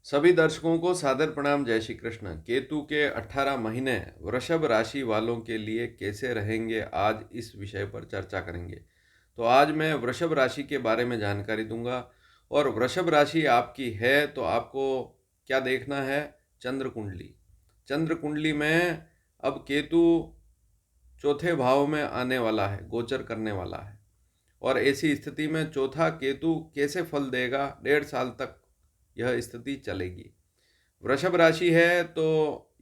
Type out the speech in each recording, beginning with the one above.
सभी दर्शकों को सादर प्रणाम। जय श्री कृष्ण। केतु के 18 महीने वृषभ राशि वालों के लिए कैसे रहेंगे, आज इस विषय पर चर्चा करेंगे। तो आज मैं वृषभ राशि के बारे में जानकारी दूंगा। और वृषभ राशि आपकी है तो आपको क्या देखना है? चंद्र कुंडली। चंद्र कुंडली में अब केतु चौथे भाव में आने वाला है, गोचर करने वाला है। और ऐसी स्थिति में चौथा केतु कैसे फल देगा? 1.5 साल तक यह स्थिति चलेगी। वृषभ राशि है तो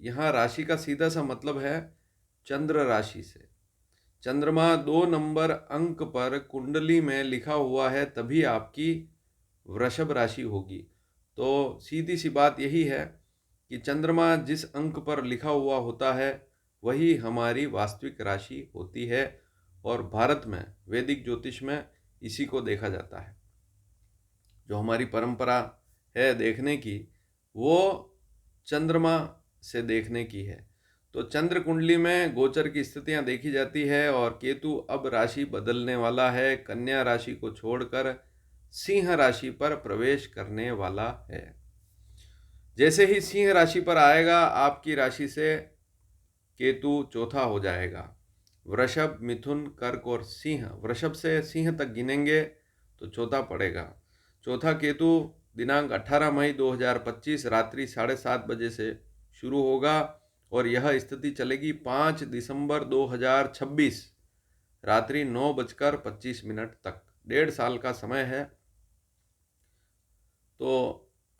यहाँ राशि का सीधा सा मतलब है चंद्र राशि से। चंद्रमा 2 नंबर अंक पर कुंडली में लिखा हुआ है तभी आपकी वृषभ राशि होगी। तो सीधी सी बात यही है कि चंद्रमा जिस अंक पर लिखा हुआ होता है वही हमारी वास्तविक राशि होती है। और भारत में वैदिक ज्योतिष में इसी को देखा जाता है। जो हमारी परंपरा है देखने की, वो चंद्रमा से देखने की है। तो चंद्र कुंडली में गोचर की स्थितियां देखी जाती है और केतु अब राशि बदलने वाला है, कन्या राशि को छोड़कर सिंह राशि पर प्रवेश करने वाला है। जैसे ही सिंह राशि पर आएगा आपकी राशि से केतु चौथा हो जाएगा। वृषभ, मिथुन, कर्क और सिंह, वृषभ से सिंह तक गिनेंगे तो चौथा पड़ेगा। चौथा केतु दिनांक 18 मई 2025 रात्रि 7:30 बजे से शुरू होगा और यह स्थिति चलेगी 5 दिसंबर 2026 रात्रि 9:25 तक। 1.5 साल का समय है। तो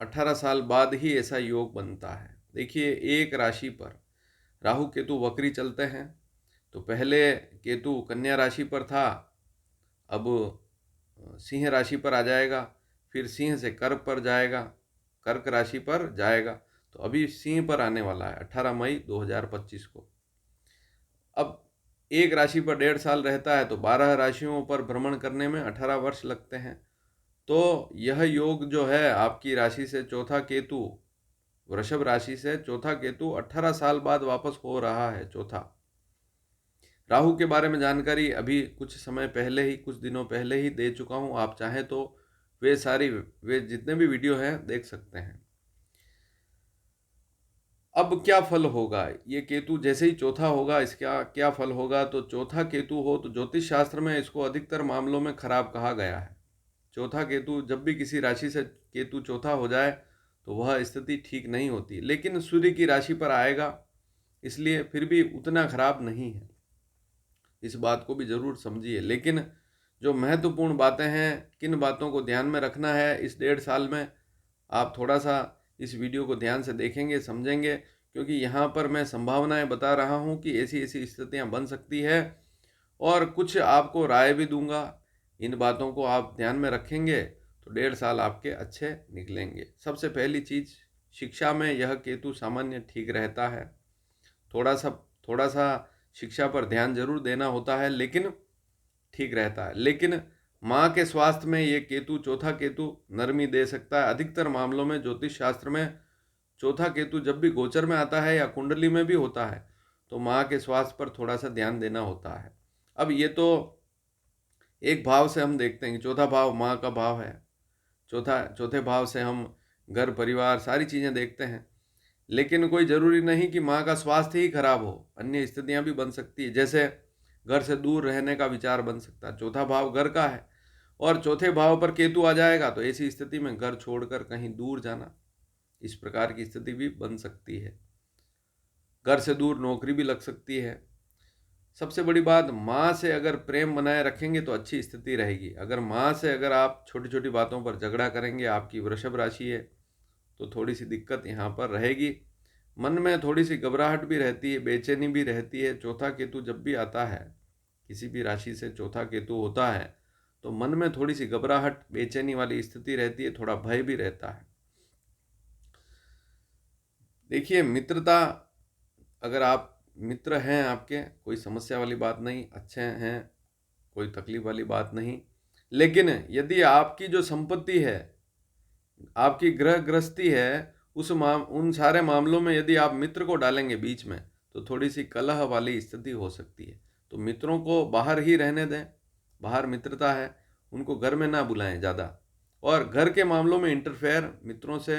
18 साल बाद ही ऐसा योग बनता है। देखिए, एक राशि पर राहु केतु वक्री चलते हैं। तो पहले केतु कन्या राशि पर था, अब सिंह राशि पर आ जाएगा, फिर सिंह से कर्क पर जाएगा, कर्क राशि पर जाएगा। तो अभी सिंह पर आने वाला है 18 मई 2025 को। अब एक राशि पर 1.5 साल रहता है तो 12 राशियों पर भ्रमण करने में 18 वर्ष लगते हैं। तो यह योग जो है आपकी राशि से चौथा केतु, वृषभ राशि से चौथा केतु 18 साल बाद वापस हो रहा है चौथा। राहु के बारे में जानकारी अभी कुछ समय पहले ही, कुछ दिनों पहले ही दे चुका हूं। आप चाहें तो वे जितने भी वीडियो हैं देख सकते हैं। अब क्या फल होगा? ये केतु जैसे ही चौथा होगा इसका क्या फल होगा? तो चौथा केतु हो तो ज्योतिष शास्त्र में इसको अधिकतर मामलों में खराब कहा गया है। चौथा केतु, जब भी किसी राशि से केतु चौथा हो जाए तो वह स्थिति ठीक नहीं होती। लेकिन सूर्य की राशि पर आएगा इसलिए फिर भी उतना खराब नहीं है। इस बात को भी जरूर समझिए। लेकिन जो महत्वपूर्ण बातें हैं, किन बातों को ध्यान में रखना है इस 1.5 साल में, आप थोड़ा सा इस वीडियो को ध्यान से देखेंगे, समझेंगे। क्योंकि यहाँ पर मैं संभावनाएं बता रहा हूँ कि ऐसी ऐसी स्थितियाँ बन सकती है और कुछ आपको राय भी दूंगा। इन बातों को आप ध्यान में रखेंगे तो 1.5 साल आपके अच्छे निकलेंगे। सबसे पहली चीज़, शिक्षा में यह केतु सामान्य ठीक रहता है। थोड़ा सा शिक्षा पर ध्यान जरूर देना होता है लेकिन ठीक रहता है। लेकिन माँ के स्वास्थ्य में ये केतु, चौथा केतु नरमी दे सकता है। अधिकतर मामलों में ज्योतिष शास्त्र में चौथा केतु जब भी गोचर में आता है या कुंडली में भी होता है तो माँ के स्वास्थ्य पर थोड़ा सा ध्यान देना होता है। अब ये तो एक भाव से हम देखते हैं कि चौथा भाव माँ का भाव है। चौथे भाव से हम घर परिवार सारी चीज़ें देखते हैं। लेकिन कोई ज़रूरी नहीं कि माँ का स्वास्थ्य ही खराब हो, अन्य स्थितियाँ भी बन सकती है। जैसे घर से दूर रहने का विचार बन सकता है, चौथा भाव घर का है और चौथे भाव पर केतु आ जाएगा तो ऐसी स्थिति में घर छोड़कर कहीं दूर जाना, इस प्रकार की स्थिति भी बन सकती है। घर से दूर नौकरी भी लग सकती है। सबसे बड़ी बात, माँ से अगर प्रेम बनाए रखेंगे तो अच्छी स्थिति रहेगी। अगर माँ से अगर आप छोटी छोटी बातों पर झगड़ा करेंगे, आपकी वृषभ राशि है, तो थोड़ी सी दिक्कत यहाँ पर रहेगी। मन में थोड़ी सी घबराहट भी रहती है, बेचैनी भी रहती है। चौथा केतु जब भी आता है, किसी भी राशि से चौथा केतु होता है तो मन में थोड़ी सी घबराहट, बेचैनी वाली स्थिति रहती है, थोड़ा भय भी रहता है। देखिए, मित्रता, अगर आप मित्र हैं आपके, कोई समस्या वाली बात नहीं, अच्छे हैं, कोई तकलीफ वाली बात नहीं। लेकिन यदि आपकी जो संपत्ति है, आपकी ग्रह गृहस्थी है, उन सारे मामलों में यदि आप मित्र को डालेंगे बीच में तो थोड़ी सी कलह वाली स्थिति हो सकती है। तो मित्रों को बाहर ही रहने दें। बाहर मित्रता है, उनको घर में ना बुलाएं ज़्यादा। और घर के मामलों में इंटरफेयर मित्रों से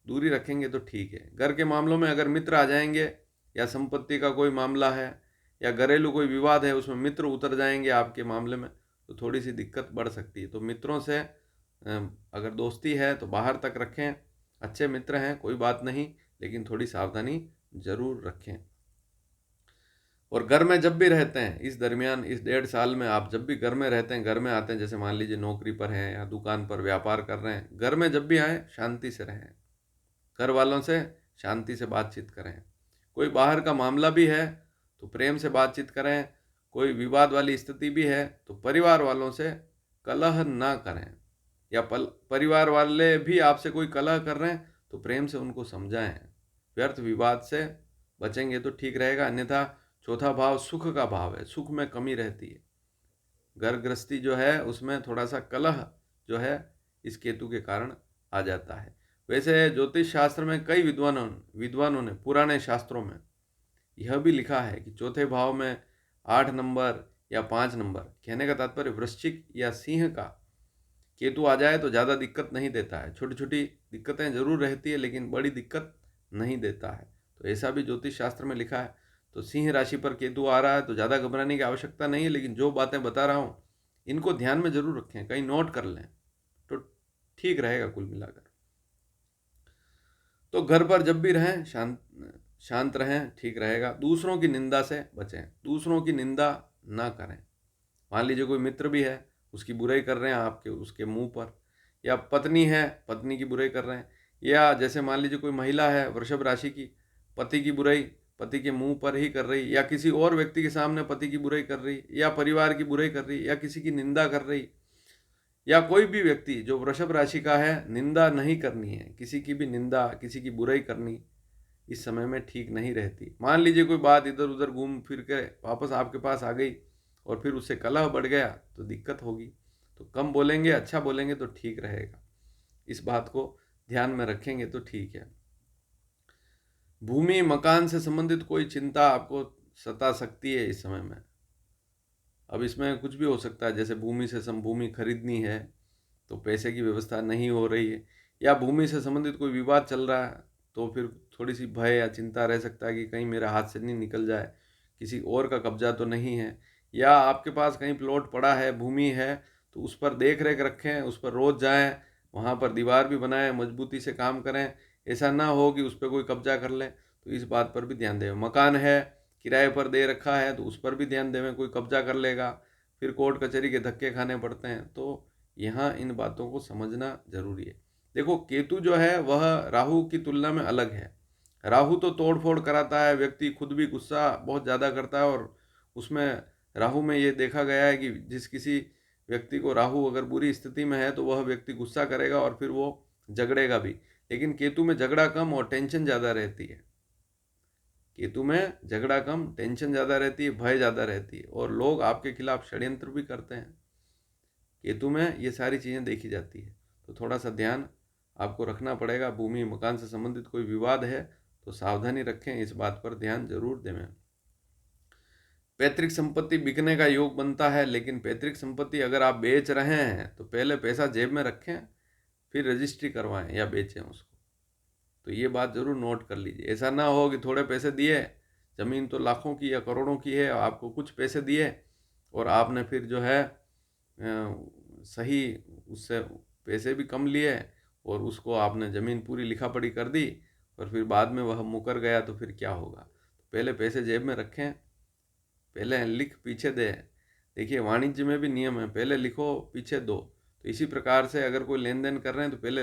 दूरी रखेंगे तो ठीक है। घर के मामलों में अगर मित्र आ जाएंगे या संपत्ति का कोई मामला है या घरेलू कोई विवाद है उसमें मित्र उतर जाएंगे आपके मामले में, तो थोड़ी सी दिक्कत बढ़ सकती है। तो मित्रों से अगर दोस्ती है तो बाहर तक रखें, अच्छे मित्र हैं कोई बात नहीं, लेकिन थोड़ी सावधानी जरूर रखें। और घर में जब भी रहते हैं इस दरमियान, इस 1.5 साल में आप जब भी घर में रहते हैं, घर में आते हैं, जैसे मान लीजिए नौकरी पर हैं या दुकान पर व्यापार कर रहे हैं, घर में जब भी आए शांति से रहें, घर वालों से शांति से बातचीत करें। कोई बाहर का मामला भी है तो प्रेम से बातचीत करें, कोई विवाद वाली स्थिति भी है तो परिवार वालों से कलह ना करें, या परिवार वाले भी आपसे कोई कलह कर रहे हैं तो प्रेम से उनको समझाएं। व्यर्थ विवाद से बचेंगे तो ठीक रहेगा। अन्यथा चौथा भाव सुख का भाव है, सुख में कमी रहती है। घर गृहस्थी जो है उसमें थोड़ा सा कलह जो है इस केतु के कारण आ जाता है। वैसे ज्योतिष शास्त्र में कई विद्वानों ने पुराने शास्त्रों में यह भी लिखा है कि चौथे भाव में 8 नंबर या 5 नंबर, कहने का तात्पर्य वृश्चिक या सिंह का केतु आ जाए तो ज़्यादा दिक्कत नहीं देता है। छोटी छोटी दिक्कतें जरूर रहती है लेकिन बड़ी दिक्कत नहीं देता है। तो ऐसा भी ज्योतिष शास्त्र में लिखा है। तो सिंह राशि पर केतु आ रहा है तो ज़्यादा घबराने की आवश्यकता नहीं है, लेकिन जो बातें बता रहा हूँ इनको ध्यान में जरूर रखें, कहीं नोट कर लें तो ठीक रहेगा कुल मिलाकर। तो घर पर जब भी रहें शांत रहें, ठीक रहेगा। दूसरों की निंदा से बचें, दूसरों की निंदा ना करें। मान लीजिए कोई मित्र भी है, उसकी बुराई कर रहे हैं आपके उसके मुंह पर, या पत्नी है पत्नी की बुराई कर रहे हैं, या जैसे मान लीजिए कोई महिला है वृषभ राशि की, पति की बुराई पति के मुंह पर ही कर रही, या किसी और व्यक्ति के सामने पति की बुराई कर रही, या परिवार की बुराई कर रही, या किसी की निंदा कर रही, या कोई भी व्यक्ति जो वृषभ राशि का है, निंदा नहीं करनी है, किसी की भी निंदा किसी की बुराई करनी इस समय में ठीक नहीं रहती। मान लीजिए कोई बात इधर उधर घूम फिर के वापस आपके पास आ गई और फिर उससे कलह बढ़ गया तो दिक्कत होगी। तो कम बोलेंगे, अच्छा बोलेंगे तो ठीक रहेगा। इस बात को ध्यान में रखेंगे तो ठीक है। भूमि मकान से संबंधित कोई चिंता आपको सता सकती है इस समय में। अब इसमें कुछ भी हो सकता है, जैसे भूमि खरीदनी है तो पैसे की व्यवस्था नहीं हो रही है, या भूमि से संबंधित कोई विवाद चल रहा है तो फिर थोड़ी सी भय या चिंता रह सकता है कि कहीं मेरा हाथ से नहीं निकल जाए, किसी और का कब्जा तो नहीं है। या आपके पास कहीं प्लॉट पड़ा है, भूमि है, तो उस पर देख रेख रखें, उस पर रोज जाएं, वहाँ पर दीवार भी बनाएं, मजबूती से काम करें, ऐसा ना हो कि उस पर कोई कब्जा कर ले। तो इस बात पर भी ध्यान दें। मकान है किराए पर दे रखा है तो उस पर भी ध्यान दें, कोई कब्जा कर लेगा, फिर कोर्ट कचहरी के धक्के खाने पड़ते हैं। तो यहाँ इन बातों को समझना जरूरी है। देखो केतु जो है वह राहु की तुलना में अलग है। राहु तो तोड़ फोड़ कराता है, व्यक्ति खुद भी गुस्सा बहुत ज़्यादा करता है, और उसमें राहु में ये देखा गया है कि जिस किसी व्यक्ति को राहु अगर बुरी स्थिति में है तो वह व्यक्ति गुस्सा करेगा और फिर वो झगड़ेगा भी। लेकिन केतु में झगड़ा कम और टेंशन ज़्यादा रहती है। केतु में झगड़ा कम, टेंशन ज़्यादा रहती है, भय ज़्यादा रहती है, और लोग आपके खिलाफ षड्यंत्र भी करते हैं। केतु में ये सारी चीज़ें देखी जाती है। तो थोड़ा सा ध्यान आपको रखना पड़ेगा। भूमि मकान से संबंधित कोई विवाद है तो सावधानी रखें, इस बात पर ध्यान जरूर दें। पैतृक संपत्ति बिकने का योग बनता है, लेकिन पैतृक संपत्ति अगर आप बेच रहे हैं तो पहले पैसा जेब में रखें, फिर रजिस्ट्री करवाएं या बेचें उसको। तो ये बात जरूर नोट कर लीजिए। ऐसा ना हो कि थोड़े पैसे दिए, ज़मीन तो लाखों की या करोड़ों की है, आपको कुछ पैसे दिए और आपने फिर जो है सही उससे पैसे भी कम लिए और उसको आपने ज़मीन पूरी लिखा पढ़ी कर दी और फिर बाद में वह मुकर गया तो फिर क्या होगा। तो पहले पैसे जेब में रखें, पहले लिख पीछे दे। देखिए वाणिज्य में भी नियम है, पहले लिखो पीछे दो। तो इसी प्रकार से अगर कोई लेन देन कर रहे हैं तो पहले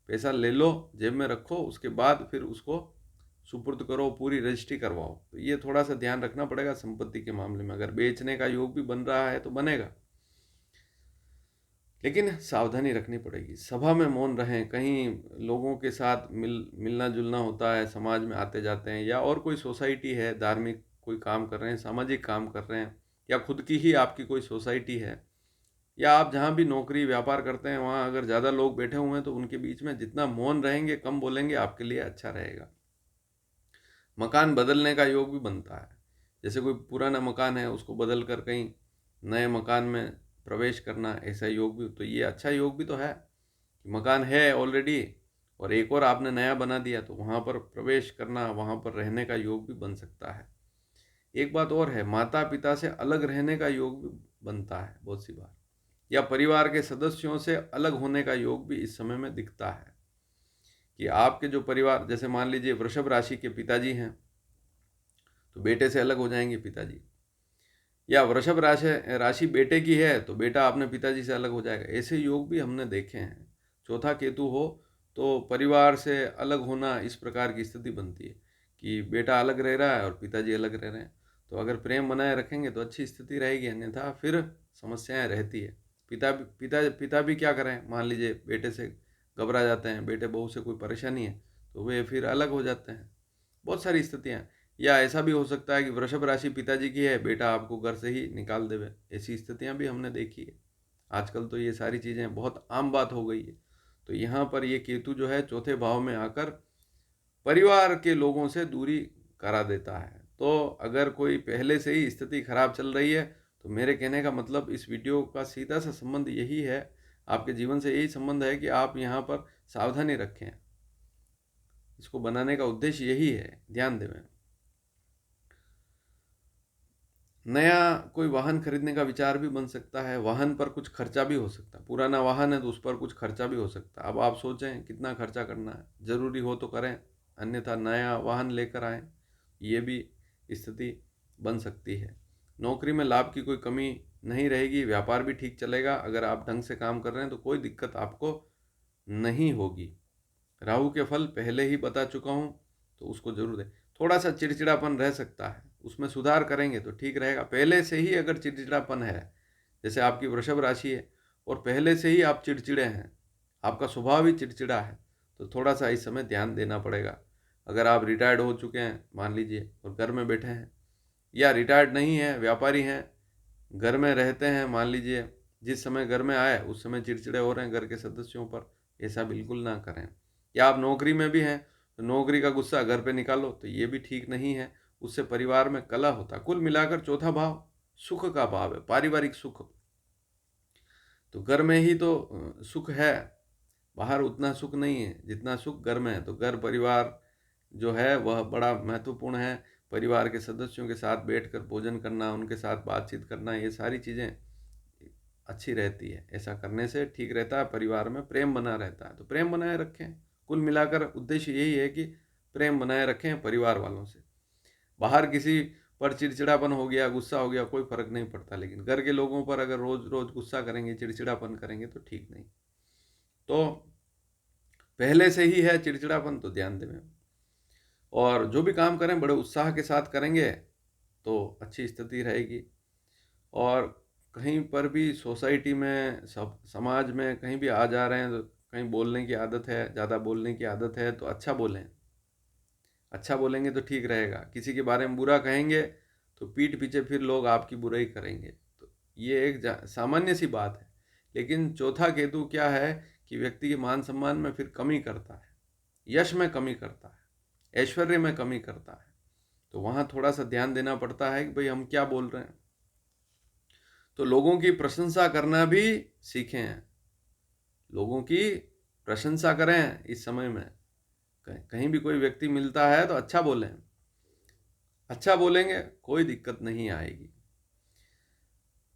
पैसा ले लो, जेब में रखो, उसके बाद फिर उसको सुपुर्द करो, पूरी रजिस्ट्री करवाओ। तो ये थोड़ा सा ध्यान रखना पड़ेगा संपत्ति के मामले में। अगर बेचने का योग भी बन रहा है तो बनेगा, लेकिन सावधानी रखनी पड़ेगी। सभा में मौन रहें, कहीं लोगों के साथ मिलना जुलना होता है, समाज में आते जाते हैं, या और कोई सोसाइटी है, धार्मिक कोई काम कर रहे हैं, सामाजिक काम कर रहे हैं, या खुद की ही आपकी कोई सोसाइटी है, या आप जहाँ भी नौकरी व्यापार करते हैं वहाँ अगर ज़्यादा लोग बैठे हुए हैं तो उनके बीच में जितना मौन रहेंगे, कम बोलेंगे, आपके लिए अच्छा रहेगा। मकान बदलने का योग भी बनता है, जैसे कोई पुराना मकान है उसको बदल कर कहीं नए मकान में प्रवेश करना, ऐसा योग भी। तो ये अच्छा योग भी तो है कि मकान है ऑलरेडी, और एक और आपने नया बना दिया तो वहाँ पर प्रवेश करना, वहाँ पर रहने का योग भी बन सकता है। एक बात और है, माता पिता से अलग रहने का योग भी बनता है बहुत सी बार, या परिवार के सदस्यों से अलग होने का योग भी इस समय में दिखता है कि आपके जो परिवार, जैसे मान लीजिए वृषभ राशि के पिताजी हैं तो बेटे से अलग हो जाएंगे पिताजी, या वृषभ राशि राशि बेटे की है तो बेटा अपने पिताजी से अलग हो जाएगा। ऐसे योग भी हमने देखे हैं। चौथा केतु हो तो परिवार से अलग होना, इस प्रकार की स्थिति बनती है कि बेटा अलग रह रहा है और पिताजी अलग रह रहे हैं। तो अगर प्रेम बनाए रखेंगे तो अच्छी स्थिति रहेगी, अन्यथा फिर समस्याएं रहती है। पिता भी क्या करें, मान लीजिए बेटे से घबरा जाते हैं, बेटे बहू से कोई परेशानी है तो वे फिर अलग हो जाते हैं। बहुत सारी स्थितियाँ। या ऐसा भी हो सकता है कि वृषभ राशि पिताजी की है, बेटा आपको घर से ही निकाल देवे। ऐसी स्थितियां भी हमने देखी है। आजकल तो ये सारी चीज़ें बहुत आम बात हो गई है। तो यहाँ पर ये केतु जो है चौथे भाव में आकर परिवार के लोगों से दूरी करा देता है। तो अगर कोई पहले से ही स्थिति खराब चल रही है तो मेरे कहने का मतलब इस वीडियो का सीधा सा संबंध यही है, आपके जीवन से यही संबंध है कि आप यहाँ पर सावधानी रखें। इसको बनाने का उद्देश्य यही है, ध्यान देवें। नया कोई वाहन खरीदने का विचार भी बन सकता है, वाहन पर कुछ खर्चा भी हो सकता है। पुराना वाहन है तो उस पर कुछ खर्चा भी हो सकता है। अब आप सोचें कितना खर्चा करना है, ज़रूरी हो तो करें, अन्यथा नया वाहन लेकर आएँ, ये भी स्थिति बन सकती है। नौकरी में लाभ की कोई कमी नहीं रहेगी, व्यापार भी ठीक चलेगा। अगर आप ढंग से काम कर रहे हैं तो कोई दिक्कत आपको नहीं होगी। राहु के फल पहले ही बता चुका हूँ तो उसको जरूर दें। थोड़ा सा चिड़चिड़ापन रह सकता है, उसमें सुधार करेंगे तो ठीक रहेगा। पहले से ही अगर चिड़चिड़ापन है, जैसे आपकी वृषभ राशि है और पहले से ही आप चिड़चिड़े हैं, आपका स्वभाव ही चिड़चिड़ा है, तो थोड़ा सा इस समय ध्यान देना पड़ेगा। अगर आप रिटायर्ड हो चुके हैं मान लीजिए और घर में बैठे हैं, या रिटायर्ड नहीं है, व्यापारी हैं, घर में रहते हैं मान लीजिए, जिस समय घर में आए उस समय चिड़चिड़े हो रहे हैं घर के सदस्यों पर, ऐसा बिल्कुल ना करें। या आप नौकरी में भी हैं तो नौकरी का गुस्सा घर पे निकालो तो ये भी ठीक नहीं है, उससे परिवार में कलह होता। कुल मिलाकर चौथा भाव सुख का भाव है, पारिवारिक सुख। तो घर में ही तो सुख है, बाहर उतना सुख नहीं है जितना सुख घर में है। तो घर परिवार जो है वह बड़ा महत्वपूर्ण है। परिवार के सदस्यों के साथ बैठकर भोजन करना, उनके साथ बातचीत करना, ये सारी चीज़ें अच्छी रहती है। ऐसा करने से ठीक रहता है, परिवार में प्रेम बना रहता है। तो प्रेम बनाए रखें। कुल मिलाकर उद्देश्य यही है कि प्रेम बनाए रखें परिवार वालों से। बाहर किसी पर चिड़चिड़ापन हो गया, गुस्सा हो गया, कोई फर्क नहीं पड़ता, लेकिन घर के लोगों पर अगर रोज रोज गुस्सा करेंगे, चिड़चिड़ापन करेंगे तो ठीक नहीं। तो पहले से ही है चिड़चिड़ापन तो ध्यान दें। और जो भी काम करें बड़े उत्साह के साथ करेंगे तो अच्छी स्थिति रहेगी। और कहीं पर भी सोसाइटी में, सब समाज में कहीं भी आ जा रहे हैं तो कहीं बोलने की आदत है, ज़्यादा बोलने की आदत है तो अच्छा बोलें। अच्छा बोलेंगे तो ठीक रहेगा। किसी के बारे में बुरा कहेंगे तो पीठ पीछे फिर लोग आपकी बुराई करेंगे। तो ये एक सामान्य सी बात है। लेकिन चौथा केतु क्या है कि व्यक्ति के मान सम्मान में फिर कमी करता है, यश में कमी करता है, ऐश्वर्य में कमी करता है। तो वहाँ थोड़ा सा ध्यान देना पड़ता है कि भाई हम क्या बोल रहे हैं। तो लोगों की प्रशंसा करना भी सीखें। लोगों की प्रशंसा करें इस समय में। कहीं भी कोई व्यक्ति मिलता है तो अच्छा बोलें। अच्छा बोलेंगे कोई दिक्कत नहीं आएगी।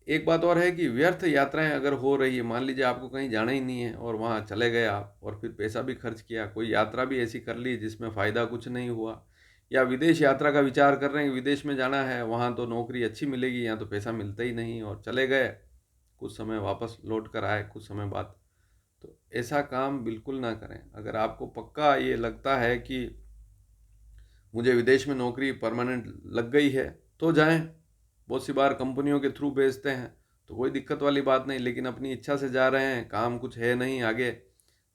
एक बात और है कि व्यर्थ यात्राएं अगर हो रही है, मान लीजिए आपको कहीं जाना ही नहीं है और वहाँ चले गए आप और फिर पैसा भी खर्च किया, कोई यात्रा भी ऐसी कर ली जिसमें फ़ायदा कुछ नहीं हुआ, या विदेश यात्रा का विचार कर रहे हैं, विदेश में जाना है, वहाँ तो नौकरी अच्छी मिलेगी, यहाँ तो पैसा मिलता ही नहीं और चले गए, कुछ समय वापस लौट कर आए कुछ समय बाद। तो ऐसा काम बिल्कुल ना करें। अगर आपको पक्का ये लगता है कि मुझे विदेश में नौकरी परमानेंट लग गई है तो जाएं। बहुत सी बार कंपनियों के थ्रू भेजते हैं तो कोई दिक्कत वाली बात नहीं, लेकिन अपनी इच्छा से जा रहे हैं, काम कुछ है नहीं आगे,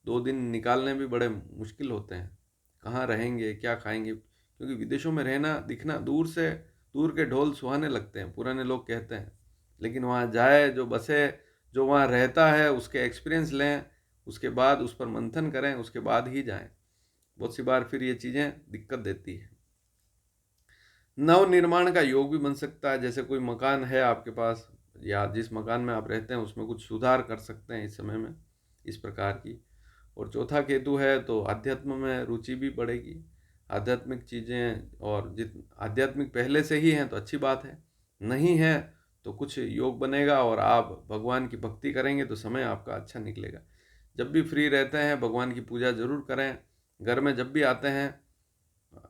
2 दिन निकालने भी बड़े मुश्किल होते हैं। कहाँ रहेंगे, क्या खाएंगे, क्योंकि विदेशों में रहना दिखना दूर के ढोल सुहाने लगते हैं, पुराने लोग कहते हैं। लेकिन वहाँ जाए, जो बसे, जो वहाँ रहता है उसके एक्सपीरियंस लें, उसके बाद उस पर मंथन करें, उसके बाद ही जाएं। बहुत सी बार फिर ये चीज़ें दिक्कत देती है। नव निर्माण का योग भी बन सकता है। जैसे कोई मकान है आपके पास या जिस मकान में आप रहते हैं उसमें कुछ सुधार कर सकते हैं इस समय में, इस प्रकार की। और चौथा केतु है तो आध्यात्म में रुचि भी बढ़ेगी, आध्यात्मिक चीज़ें, और आध्यात्मिक पहले से ही हैं तो अच्छी बात है, नहीं है तो कुछ योग बनेगा और आप भगवान की भक्ति करेंगे तो समय आपका अच्छा निकलेगा। जब भी फ्री रहते हैं भगवान की पूजा ज़रूर करें। घर में जब भी आते हैं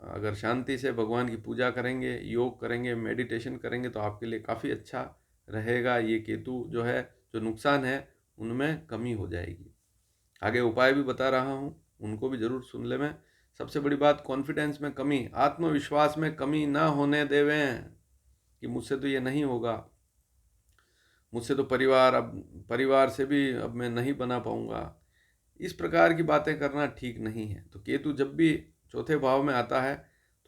अगर शांति से भगवान की पूजा करेंगे, योग करेंगे, मेडिटेशन करेंगे तो आपके लिए काफ़ी अच्छा रहेगा। ये केतु जो है, जो नुकसान है उनमें कमी हो जाएगी। आगे उपाय भी बता रहा हूँ, उनको भी ज़रूर सुन ले। मैं सबसे बड़ी बात, कॉन्फिडेंस में कमी, आत्मविश्वास में कमी ना होने देवें कि मुझसे तो ये नहीं होगा, मुझसे तो परिवार से भी अब मैं नहीं बना पाऊंगा। इस प्रकार की बातें करना ठीक नहीं है। तो केतु जब भी चौथे भाव में आता है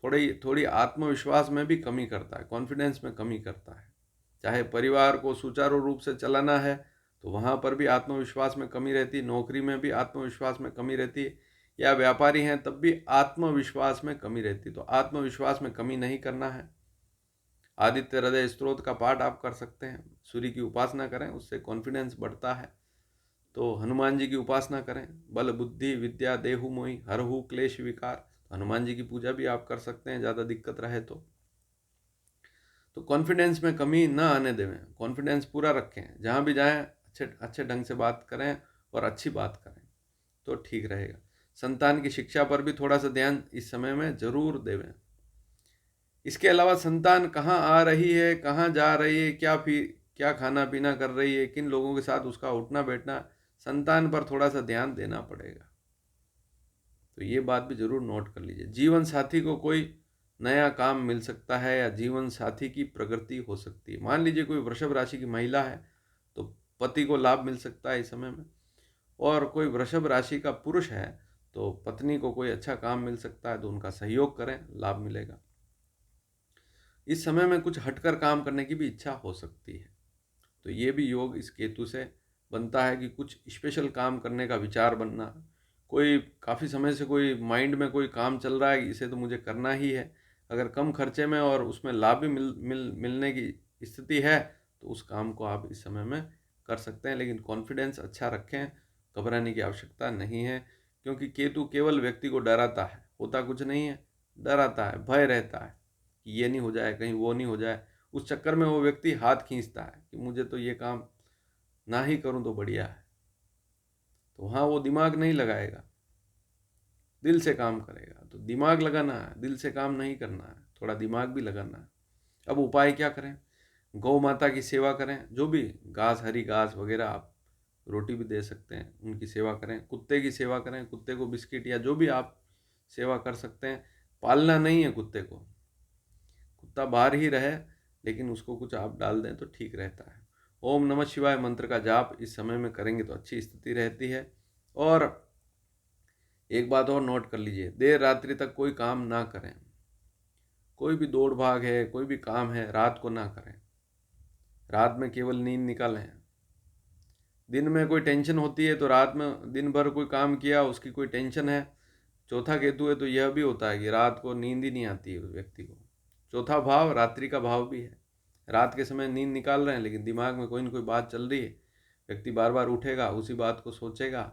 थोड़ी थोड़ी आत्मविश्वास में भी कमी करता है, कॉन्फिडेंस में कमी करता है। चाहे परिवार को सुचारू रूप से चलाना है तो वहाँ पर भी आत्मविश्वास में कमी रहती, नौकरी में भी आत्मविश्वास में कमी रहती, या व्यापारी हैं तब भी आत्मविश्वास में कमी रहती। तो आत्मविश्वास में कमी नहीं करना है। आदित्य हृदय स्तोत्र का पाठ आप कर सकते हैं, सूर्य की उपासना करें, उससे कॉन्फिडेंस बढ़ता है। तो हनुमान जी की उपासना करें, बल बुद्धि विद्या देहु मोहि हरहु क्लेश विकार। तो हनुमान जी की पूजा भी आप कर सकते हैं ज़्यादा दिक्कत रहे तो कॉन्फिडेंस में कमी ना आने देवें, कॉन्फिडेंस पूरा रखें, जहाँ भी जाएं अच्छे अच्छे ढंग से बात करें और अच्छी बात करें तो ठीक रहेगा। संतान की शिक्षा पर भी थोड़ा सा ध्यान इस समय में जरूर देवें। इसके अलावा संतान कहाँ आ रही है, कहाँ जा रही है, क्या खाना पीना कर रही है, किन लोगों के साथ उसका उठना बैठना, संतान पर थोड़ा सा ध्यान देना पड़ेगा। तो ये बात भी जरूर नोट कर लीजिए। जीवन साथी को कोई नया काम मिल सकता है या जीवन साथी की प्रगति हो सकती है। मान लीजिए कोई वृषभ राशि की महिला है तो पति को लाभ मिल सकता है इस समय में, और कोई वृषभ राशि का पुरुष है तो पत्नी को कोई अच्छा काम मिल सकता है, तो उनका सहयोग करें, लाभ मिलेगा। इस समय में कुछ हटकर काम करने की भी इच्छा हो सकती है। तो ये भी योग इस केतु से बनता है कि कुछ स्पेशल काम करने का विचार बनना, कोई काफ़ी समय से कोई माइंड में कोई काम चल रहा है, इसे तो मुझे करना ही है, अगर कम खर्चे में और उसमें लाभ भी मिलने की स्थिति है तो उस काम को आप इस समय में कर सकते हैं। लेकिन कॉन्फिडेंस अच्छा रखें, घबराने की आवश्यकता नहीं है, क्योंकि केतु केवल व्यक्ति को डराता है, होता कुछ नहीं है, डराता है, भय रहता है कि ये नहीं हो जाए, कहीं वो नहीं हो जाए। उस चक्कर में वो व्यक्ति हाथ खींचता है कि मुझे तो ये काम ना ही करूं तो बढ़िया है। तो वहाँ वो दिमाग नहीं लगाएगा, दिल से काम करेगा। तो दिमाग लगाना है, दिल से काम नहीं करना है, थोड़ा दिमाग भी लगाना है। अब उपाय क्या करें? गौ माता की सेवा करें, जो भी घास, हरी घास वगैरह, आप रोटी भी दे सकते हैं, उनकी सेवा करें। कुत्ते की सेवा करें, कुत्ते को बिस्किट या जो भी आप सेवा कर सकते हैं। पालना नहीं है कुत्ते को, कुत्ता बाहर ही रहे, लेकिन उसको कुछ आप डाल दें तो ठीक रहता है। ओम नमः शिवाय मंत्र का जाप इस समय में करेंगे तो अच्छी स्थिति रहती है। और एक बात और नोट कर लीजिए, देर रात्रि तक कोई काम ना करें। कोई भी दौड़ भाग है, कोई भी काम है, रात को ना करें। रात में केवल नींद निकालें। दिन में कोई टेंशन होती है तो रात में दिन भर कोई काम किया, उसकी कोई टेंशन है, चौथा केतु है तो यह भी होता है कि रात को नींद ही नहीं आती है उस व्यक्ति को। चौथा भाव रात्रि का भाव भी है। रात के समय नींद निकाल रहे हैं लेकिन दिमाग में कोई ना कोई बात चल रही है, व्यक्ति बार बार उठेगा, उसी बात को सोचेगा,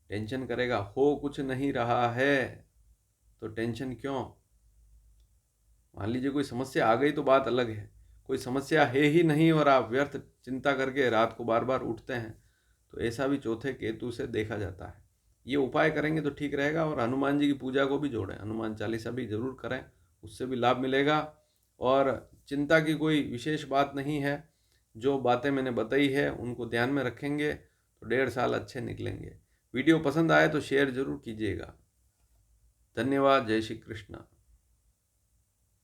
टेंशन करेगा। हो कुछ नहीं रहा है तो टेंशन क्यों? मान लीजिए कोई समस्या आ गई तो बात अलग है, कोई समस्या है ही नहीं और आप व्यर्थ चिंता करके रात को बार बार उठते हैं, तो ऐसा भी चौथे केतु से देखा जाता है। ये उपाय करेंगे तो ठीक रहेगा। और हनुमान जी की पूजा को भी जोड़ें, हनुमान चालीसा भी जरूर करें, उससे भी लाभ मिलेगा। और चिंता की कोई विशेष बात नहीं है, जो बातें मैंने बताई है उनको ध्यान में रखेंगे तो 1.5 साल अच्छे निकलेंगे। वीडियो पसंद आए तो शेयर जरूर कीजिएगा। धन्यवाद। जय श्री कृष्ण।